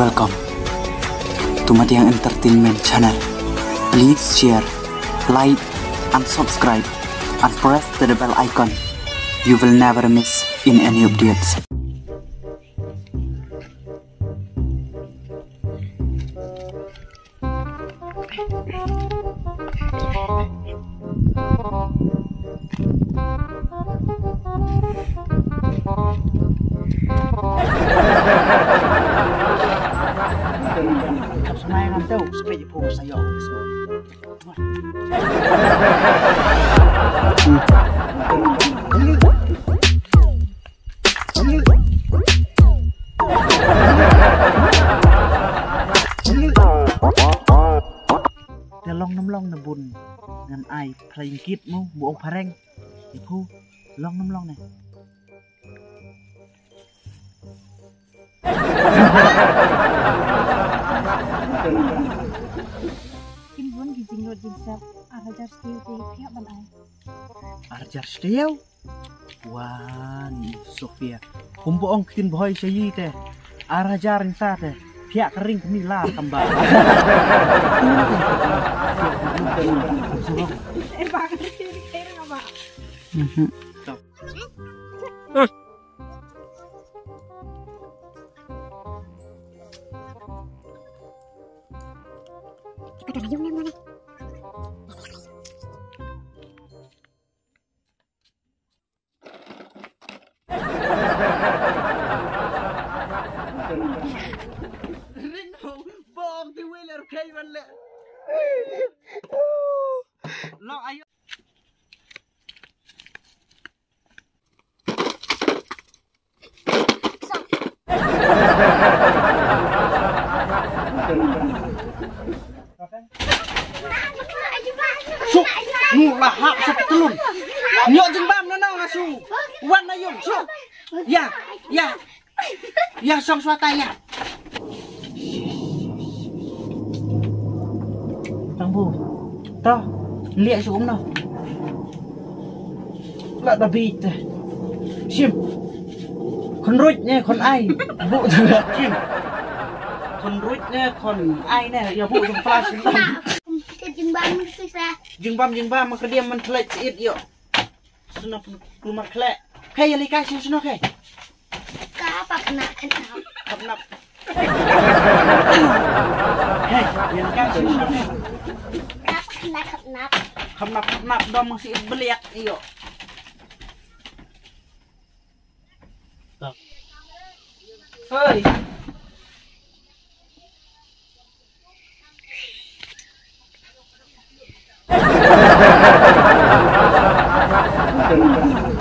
Welcome to Matiang Entertainment channel. Please share, like, and subscribe, and press the bell icon. You will never miss in any updates. Sungai rantau sepeda pun saya long năm long là buồn ngàn ai playing kid mu bộ pareng thì phu long năm long này Kim vốn kỳ trình luật trình sập Arjar Steel thì phía bên ai Arjar Steel wan Sofia kumpo ong kin boy sayi teh Arjar insa teh pihak kering kami lah kembali Pak kira apa Kita rayung yang mana? Ringo bom di wheeler kay man le lo ayo Suk, nu lahap sa petulun. Nyok jeng bam nanau ngasu. Wan na yung suk. Ya, ya. Ya song swata ya. Tang bu. Toh, lihat sum no. Lạ đà bịt. Sim. Con rút nha, con ai. Vụ thừa sim. Con rút nha, con ai nè, ya vụ trong flash sim. Jeng bam maka dia mentelek it yo. Suno rumah klek. Kayak lika sih suno kayak. Apa kena? Kapnap. Hei, yang lika sih suno kayak. Kapnap dom masih beliak iyo. Hei. Thank you.